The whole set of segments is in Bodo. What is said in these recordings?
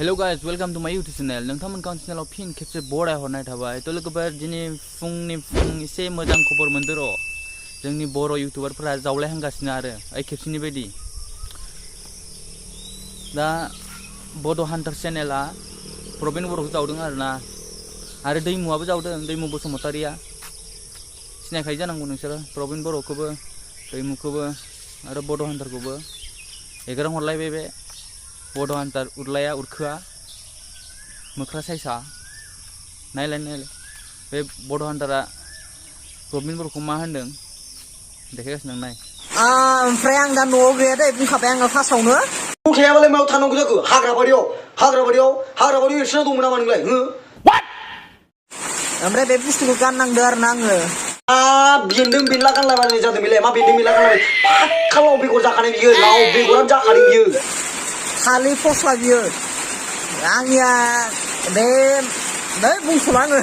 Hello guys, welcome to my YouTube channel. नोंथांमोन गावनि चेनेलाव फिन खेबसे बराय हरनाय थाबाय। थ' लोगोफोर दिनै फुंनि एसे मोजां खबर मोनदो र'। जोंनि बर' इउटिउबारफोरा जावलायहांगासिनो आरो खेबसेनि बायदि। दा बड' हान्टार चेनेला प्रबिन बर'खौ जावदों आरोना। आरो दैमुआबो जावदों, दैमु बसुमतारिया। सिनायखायो जानांगौ नोंसोरो प्रबिन बर'खौबो, दैमुखौबो आरो बड' हान्टारखौबो। एगारना हरलायबाय बे बड' हान्टार उरलाया उरखोआ मोख्रा साइसा नायलाय बे बड' हान्टारा प्रबिन बर'खौ मा होनदों देखायगासिनो नाय। ओमफ्राय आं दा न'आव गैया दे बुंखाबाय आङो फार्स्टआवनो। थायाबालाय मायाव थानांगौ जाखो? हाग्राबारियाव एरसोना दंमोन नामा नोंलाय? ओमफ्राय बे बुस्थुखौ गाननांदो आरो ना आङो। बेन्दों बेनला गानलाबायनाय जादों बेलाय? मा बेन्दों बेनला गानलाबाय? फाक्का लाव बेगर जाखानाय बियो, लाव बेगरानो जाखादों बियो। थालिर फस्ला बियो। आंनिया बे बुंस'ला आङो।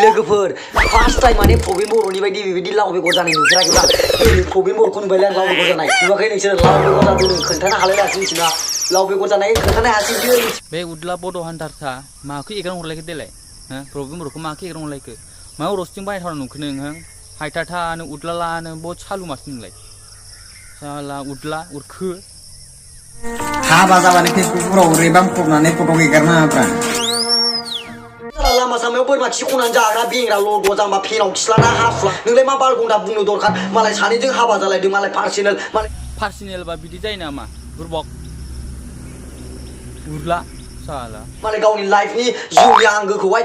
लोगोफोर फार्स्ट टाइम माने प्रबिन बर'नि बायदि बेबायदि लाव बेगर जानाय नुफेराखैबा प्रबिन बर'खौ नुबाय लाव बेगर जानाय नुवाखै नोंसोर? लाव बेगर जादों खोन्थानो हालायासै मिथिना लाव बेगर जानाय खोन्थानो हायासै बियो। बे उदला बड' हान्टारसा माखौ एगारना हरलायखो देलाय? प्रबिन बर'खौ माखौ एगारना हरलायखो? मायाव रस्टिं बाहायथावना नुखो नों? हायथाथानो उदलालानो बहुत सालु माथो नोंलाय? साला उदला उरखो हाबा जाबानो फेसबुकफोराव रेबांख्रबनानै फट' एगारनो नाङाब्रा। लामा सामायाव बोरमा खि खननानै जाग्रा बेंग्रा लग' जाम्बा फेनाव खिलाना हासुला नोंलाय मा बालगन्दा बुंनो दरखार? मालाय सानैजों हाबा जालायदों, मालाय पार्सनेलबा बिदि जायो नामा? बुरबक उरला साला मालाय गावनि लाइफनि जिउनि आंगोखौहाय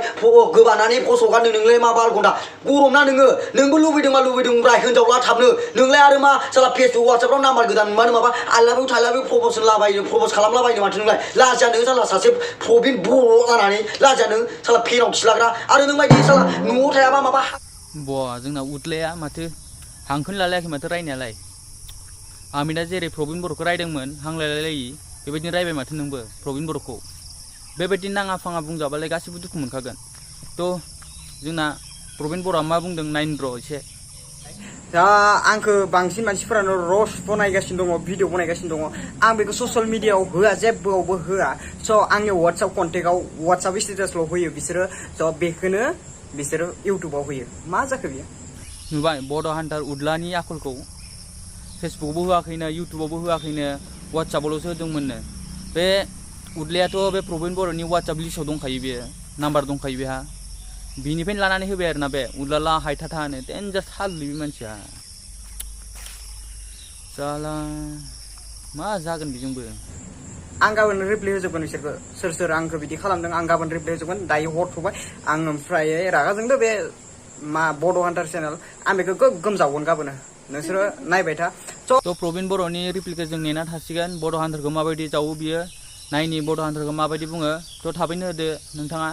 गोबानानै फस'गारनो नोंलाय मा बालगन्दा गरम ना नोङो? नोंबो लुबैदोंबा लुबैदोंब्रा हिनजावला थाबनो नोंलाय आरो मा साला फेसबुक वाट्सएपफ्राव नाम्बार गोदान मोनबानो माबा आइलाबिउ थाइलाबिउ प्रप'ज खालामलाबायनो माथो नोंलाय? लाजिया नों साला सासे प्रबिन बर' जानानै लाजिया नों साला फेनाव खिलाग्रा आरो नों बायदि साला न'आव थायाबा माबा जोंना उदलाया माथो हांखोनो लालायाखै माथो रायनायालाय। आमी दा जेरै प्रबिन बर'खौ रायदोंमोन हांलायलायलायि बेबायदिनो रायबाय माथो नोंबो प्रबिन बर'खौ। बेबायदि नाङा फाङा बुंजाबालाय गासिबो दुखु मोनखागोन। थ' जोंना प्रबिन बर'आ मा बुंदों नाइन र' एसे। दा आंखौ बांसिन मानसिफोरानो रस बनायगासिनो दङ, भिडिअ बनायगासिनो दङ। आं बेखौ ससियेल मिडियाआव होआ, जेबोआवबो होआ। स' आंनि वाट्सएप कन्टेक्टआव वाट्सएप स्टेटासल' होयो बिसोरो। स' बेखौनो बिसोरो इउटुबाव होयो। मा जाखो बियो? नुबाय बड' हान्टार उदलानि आखलखौ। फेसबुकआवबो होआखैनो, इउटुबावबो होआखैनो, वाट्सएपआवल'सो होदोंमोननो। बे उदलायाथ' बे प्रबिन बर'नि वाट्सएप लिस्टआव दंखायो, बेयो नाम्बार दंखायो बेहा। बिनिफ्रायनो लानानै होबाय आरोना बे उदलाला हायथाथा होनो देन्जार सालु बे मानसिया। साला मा जागोन बेजोंबो? आं गाबोन रिप्लाय होजोबगोन बिसोरखौ सोर सोर आंखौ बिदि खालामदों। आं गाबोन रिप्लाय होजोबगोन। दायो हर थ'बाय आं। ओमफ्राय रागा जोंदो बे मा बड' हान्टार चेनेल, आं बेखौ गोगोम जावगोन गाबोन। नोंसोरो नायबाय था। थ' प्रबिन बर'नि रिप्लायखौ जों नेना थासिगोन। बड' हान्टारखौ माबायदि जावो बियो नायनि, बड' हान्टारखौ माबायदि बुङो। थ' थाबैनो होदो नोंथाङा।